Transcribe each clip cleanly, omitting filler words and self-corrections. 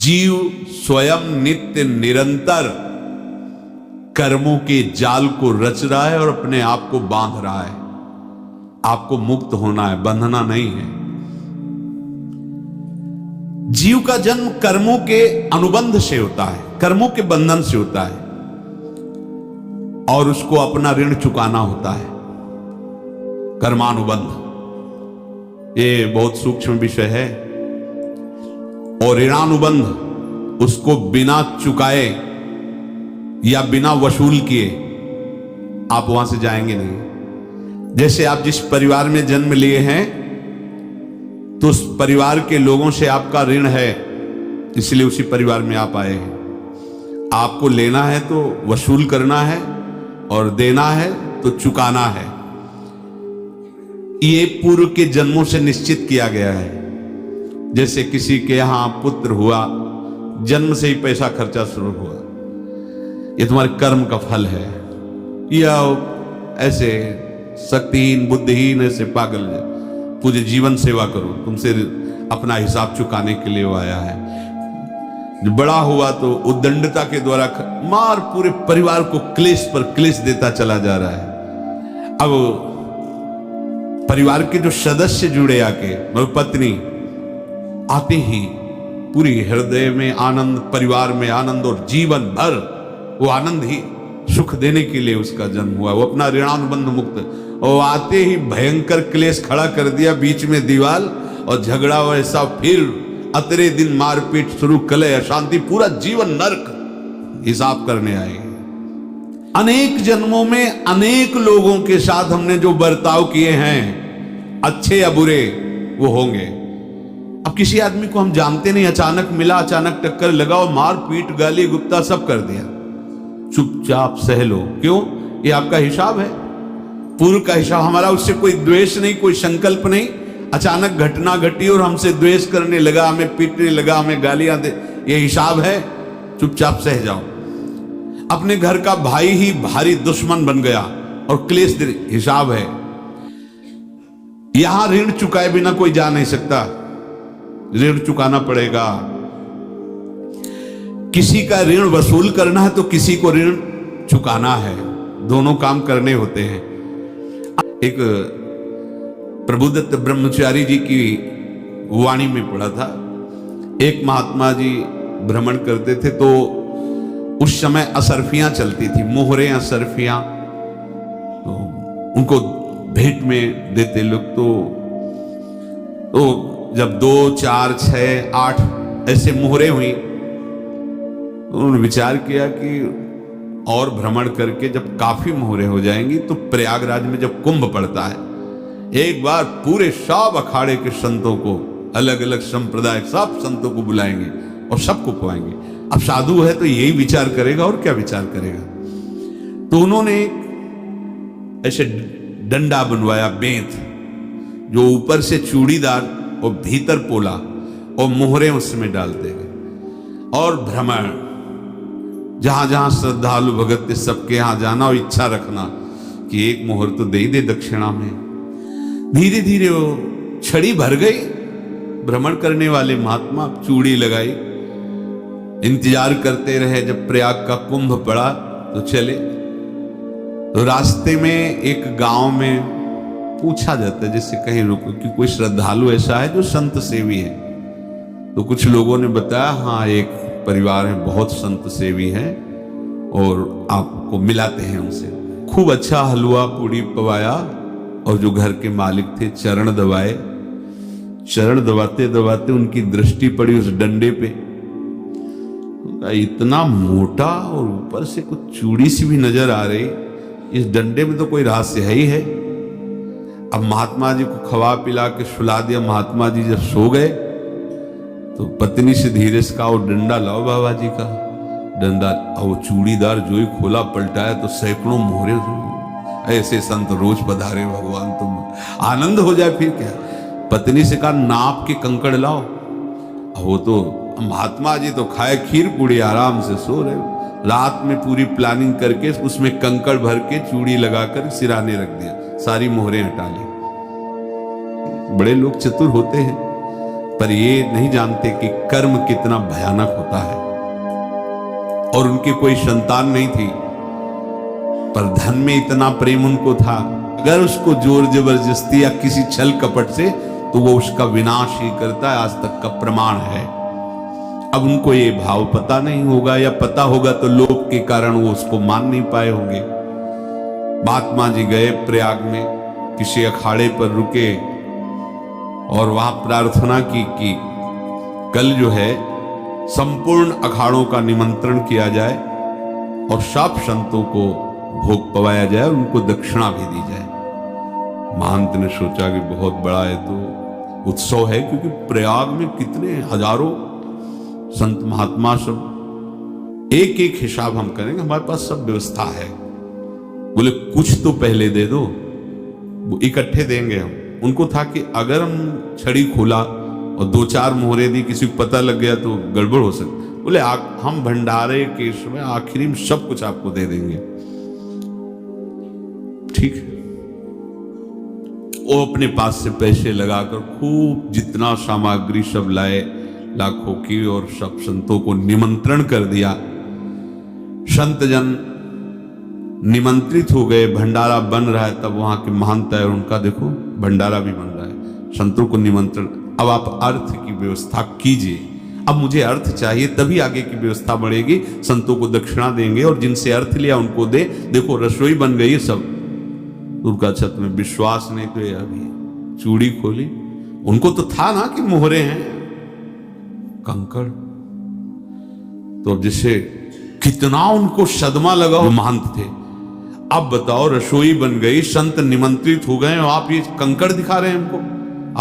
जीव स्वयं नित्य निरंतर कर्मों के जाल को रच रहा है और अपने आप को बांध रहा है। आपको मुक्त होना है, बंधना नहीं है। जीव का जन्म कर्मों के अनुबंध से होता है, कर्मों के बंधन से होता है, और उसको अपना ऋण चुकाना होता है। कर्मानुबंध ये बहुत सूक्ष्म विषय है। और ऋणानुबंध उसको बिना चुकाए या बिना वसूल किए आप वहां से जाएंगे नहीं। जैसे आप जिस परिवार में जन्म लिए हैं तो उस परिवार के लोगों से आपका ऋण है, इसलिए उसी परिवार में आप आए हैं। आपको लेना है तो वसूल करना है और देना है तो चुकाना है। ये पूर्व के जन्मों से निश्चित किया गया है। जैसे किसी के यहां पुत्र हुआ, जन्म से ही पैसा खर्चा शुरू हुआ, ये तुम्हारे कर्म का फल है। या ऐसे शक्तिहीन बुद्धिहीन ऐसे पागल पूरे जीवन सेवा करो, तुमसे अपना हिसाब चुकाने के लिए वो आया है। जो बड़ा हुआ तो उद्दंडता के द्वारा मार पूरे परिवार को क्लेश पर क्लेश देता चला जा रहा है। अब परिवार के जो सदस्य जुड़े आके, पत्नी आते ही पूरी हृदय में आनंद, परिवार में आनंद, और जीवन भर वो आनंद ही सुख देने के लिए उसका जन्म हुआ। वो अपना ऋणानुबंध मुक्त, और आते ही भयंकर क्लेश खड़ा कर दिया, बीच में दीवार और झगड़ा वैसा, फिर अतरे दिन मारपीट शुरू, कलह अशांति, पूरा जीवन नरक हिसाब करने आए। अनेक जन्मों में अनेक लोगों के साथ हमने जो बर्ताव किए हैं, अच्छे या बुरे, वो होंगे। अब किसी आदमी को हम जानते नहीं, अचानक मिला, अचानक टक्कर लगाओ, मार पीट गाली गुप्ता सब कर दिया, चुपचाप सह लो। क्यों? ये आपका हिसाब है, पूर्व का हिसाब। हमारा उससे कोई द्वेष नहीं, कोई संकल्प नहीं। अचानक घटना घटी और हमसे द्वेष करने लगा, हमें पीटने लगा, हमें गालियां दे, ये हिसाब है, चुपचाप सह जाओ। अपने घर का भाई ही भारी दुश्मन बन गया और क्लेश, हिसाब है। यहां ऋण चुकाए बिना कोई जा नहीं सकता, ऋण चुकाना पड़ेगा। किसी का ऋण वसूल करना है तो किसी को ऋण चुकाना है, दोनों काम करने होते हैं। एक प्रबुद्धत ब्रह्मचारी जी की वाणी में पढ़ा था, एक महात्मा जी भ्रमण करते थे तो उस समय असरफियां चलती थी, मोहरे असरफियां, तो उनको भेंट में देते लोग। तो जब 2, 4, 6, 8 ऐसे मोहरे हुई तो उन्होंने विचार किया कि और भ्रमण करके जब काफी मोहरे हो जाएंगी तो प्रयागराज में जब कुंभ पड़ता है, एक बार पूरे सब अखाड़े के संतों को, अलग अलग संप्रदाय सब संतों को बुलाएंगे और सबको खुआएंगे। अब साधु है तो यही विचार करेगा, और क्या विचार करेगा। तो उन्होंने ऐसे डंडा बनवाया, बेंत, जो ऊपर से चूड़ीदार और भीतर पोला, और मोहरे उसमें डालते गए। और भ्रमण, जहां जहां श्रद्धालु भगत थे सबके यहां जाना और इच्छा रखना कि एक मोहर तो दे दे दक्षिणा में। धीरे धीरे वो छड़ी भर गई। भ्रमण करने वाले महात्मा चूड़ी लगाई, इंतजार करते रहे। जब प्रयाग का कुंभ पड़ा तो चले। तो रास्ते में एक गांव में पूछा जाता है, जैसे कहीं रुको कि कोई श्रद्धालु ऐसा है जो संत सेवी है। तो कुछ लोगों ने बताया, हाँ एक परिवार है, बहुत संत सेवी है, और आपको मिलाते हैं उनसे। खूब अच्छा हलवा पूड़ी पवाया, और जो घर के मालिक थे चरण दबाए। चरण दबाते दबाते उनकी दृष्टि पड़ी उस डंडे पे, इतना मोटा और ऊपर से कुछ चूड़ी सी भी नजर आ रही, इस डंडे में तो कोई रहस्य है ही है। अब महात्मा जी को खवा पिला के सुला दिया। महात्मा जी जब सो गए तो पत्नी से धीरे से कहा, वो डंडा लाओ बाबा जी का डंडा। और वो चूड़ीदार जो ही खोला पलटाया तो सैकड़ों मोहरे। ऐसे संत रोज पधारे भगवान, तुम आनंद हो जाए फिर क्या। पत्नी से कहा, नाप के कंकड़ लाओ। वो तो महात्मा जी तो खाए खीर पूड़ी, आराम से सो रहे। रात में पूरी प्लानिंग करके उसमें कंकड़ भर के चूड़ी लगाकर सिराने रख दिया, सारी मोहरें हटा ली। बड़े लोग चतुर होते हैं। पर ये नहीं जानते कि कर्म कितना भयानक होता है। और उनकी कोई संतान नहीं थी, पर धन में इतना प्रेम उनको था, अगर उसको जोर जबरदस्ती या किसी छल कपट से, तो वो उसका विनाश ही करता है। आज तक का प्रमाण है। अब उनको ये भाव पता नहीं होगा, या पता होगा तो लोभ के कारण वो उसको मान नहीं पाए होंगे। महात्मा जी गए प्रयाग में, किसी अखाड़े पर रुके और वहां प्रार्थना की कि कल जो है संपूर्ण अखाड़ों का निमंत्रण किया जाए और सब संतों को भोग पवाया जाए और उनको दक्षिणा भी दी जाए। महंत ने सोचा कि बहुत बड़ा है तो उत्सव है, क्योंकि प्रयाग में कितने हजारों संत महात्मा, सब एक एक हिसाब हम करेंगे, हमारे पास सब व्यवस्था है। बोले कुछ तो पहले दे दो, वो इकट्ठे देंगे हम। उनको था कि अगर हम छड़ी खोला और 2-4 मोहरे दी, किसी को पता लग गया तो गड़बड़ हो सकती। बोले हम भंडारे के समय आखिरी में सब कुछ आपको दे देंगे। ठीक है। वो अपने पास से पैसे लगाकर खूब जितना सामग्री सब लाए, लाखों की, और सब संतों को निमंत्रण कर दिया। संत जन निमंत्रित हो गए, भंडारा बन रहा है। तब वहां के महंत है, उनका देखो भंडारा भी बन रहा है, संतों को निमंत्रण। अब आप अर्थ की व्यवस्था कीजिए, अब मुझे अर्थ चाहिए, तभी आगे की व्यवस्था बढ़ेगी। संतों को दक्षिणा देंगे और जिनसे अर्थ लिया उनको दे। देखो रसोई बन गई सब। उनका छत में विश्वास नहीं तो ये अभी चूड़ी खोली। उनको तो था ना कि मोहरे हैं, कंकड़। तो अब जैसे कितना उनको सदमा लगा, वो महंत थे। अब बताओ रसोई बन गई, संत निमंत्रित हो गए और आप ये कंकड़ दिखा रहे हैं हमको।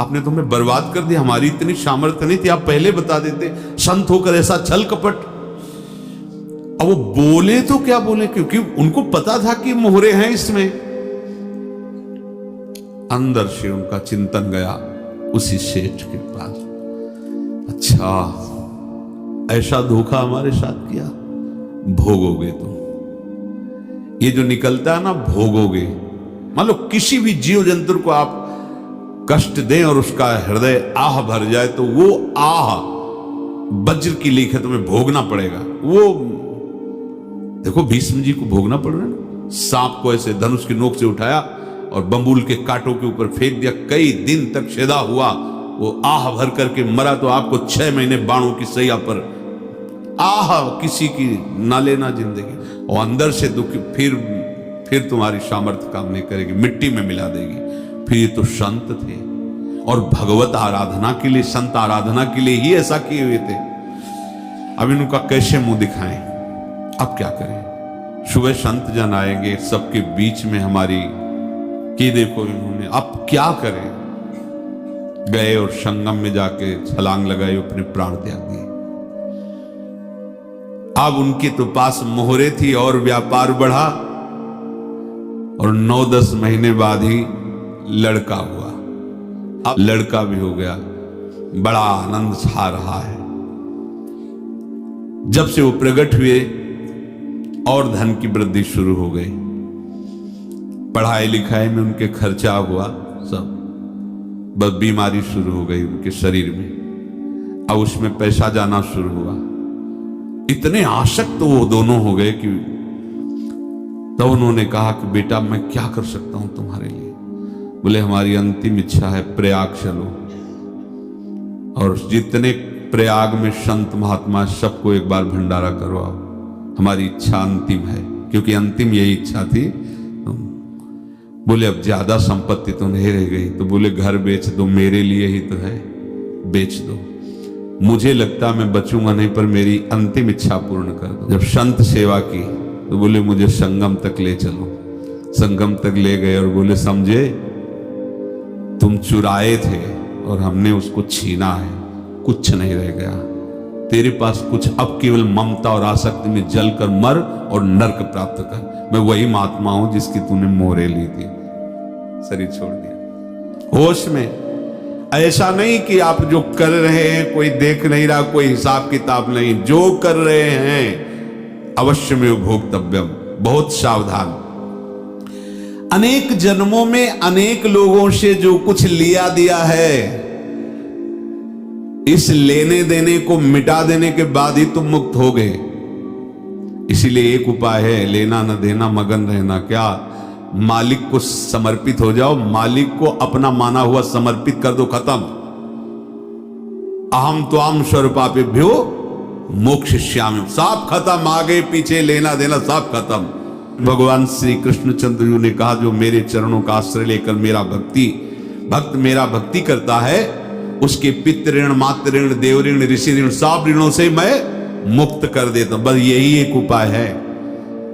आपने तो हमें बर्बाद कर दिया, हमारी इतनी सामर्थ्य नहीं थी, आप पहले बता देते। संत होकर ऐसा छल कपट। अब वो बोले तो क्या बोले, क्योंकि उनको पता था कि मोहरे हैं इसमें। अंदर से उनका चिंतन गया उसी सेठ के पास, अच्छा ऐसा धोखा हमारे साथ किया, भोगोगे तुम। ये जो निकलता है ना, भोगोगे। मान लो किसी भी जीव जंतु को आप कष्ट दें और उसका हृदय आह भर जाए, तो वो आह वज्र की लीक है, तुम्हें भोगना पड़ेगा। वो देखो भीष्म जी को भोगना पड़ रहा है ना। सांप को ऐसे धनुष की नोक से उठाया और बंबूल के कांटों के ऊपर फेंक दिया, कई दिन तक शेदा हुआ, वो आह भर करके मरा। तो आपको 6 महीने बाणों की सैया पर आह किसी की ना लेना जिंदगी, और अंदर से दुख। फिर तुम्हारी सामर्थ्य काम नहीं करेगी, मिट्टी में मिला देगी। फिर ये तो संत थे और भगवत आराधना के लिए, संत आराधना के लिए ही ऐसा किए हुए थे। अब इनका कैसे मुंह दिखाएं, अब क्या करें। सुबह संत जन आएंगे, सबके बीच में हमारी कि देखो इन्होंने, अब क्या करें। गए और संगम में जाके छलांग लगाई, अपने प्राण त्याग दिए। अब उनके तो पास मोहरे थी और व्यापार बढ़ा, और 9-10 महीने बाद ही लड़का हुआ। अब लड़का भी हो गया, बड़ा आनंद छा रहा है। जब से वो प्रकट हुए और धन की वृद्धि शुरू हो गई, पढ़ाई लिखाई में उनके खर्चा हुआ सब, बस बीमारी शुरू हो गई उनके शरीर में। अब उसमें पैसा जाना शुरू हुआ। इतने आसक्त तो वो दोनों हो गए कि तब उन्होंने कहा कि बेटा मैं क्या कर सकता हूं तुम्हारे लिए। बोले हमारी अंतिम इच्छा है प्रयाग चलो, और जितने प्रयाग में संत महात्मा सबको एक बार भंडारा करवाओ। हमारी इच्छा अंतिम है, क्योंकि अंतिम यही इच्छा थी। बोले अब ज्यादा संपत्ति तो नहीं रह गई, तो बोले घर बेच दो, मेरे लिए ही तो है, बेच दो। मुझे लगता मैं बचूंगा नहीं, पर मेरी अंतिम इच्छा पूर्ण कर दो। जब संत सेवा की तो बोले मुझे संगम तक ले चलो। संगम तक ले गए और बोले समझे तुम चुराए थे और हमने उसको छीना है, कुछ नहीं रह गया तेरे पास कुछ। अब केवल ममता और आसक्ति में जलकर मर और नरक प्राप्त कर। मैं वही महात्मा हूं जिसकी तूने मोहरे ली थी, शरीर छोड़ दिया। होश में ऐसा नहीं कि आप जो कर रहे हैं कोई देख नहीं रहा, कोई हिसाब किताब नहीं। जो कर रहे हैं अवश्य में भोक्तव्यम, बहुत सावधान। अनेक जन्मों में अनेक लोगों से जो कुछ लिया दिया है, इस लेने देने को मिटा देने के बाद ही तुम मुक्त हो गए। इसीलिए एक उपाय है, लेना न देना मगन रहना। क्या? मालिक को समर्पित हो जाओ, मालिक को अपना माना हुआ समर्पित कर दो, खत्म। अहम त्वाम स्वरूपापेभ्यो मोक्षयिष्यामि, सब खत्म, आगे पीछे लेना देना सब खत्म। भगवान श्री कृष्णचंद्र जी ने कहा, जो मेरे चरणों का आश्रय लेकर भक्त मेरा भक्ति करता है, उसके पितृ ऋण, मातृ ऋण, देव ऋण, ऋषि ऋण, सब ऋणों से मैं मुक्त कर देता हूं। बस यही एक उपाय है।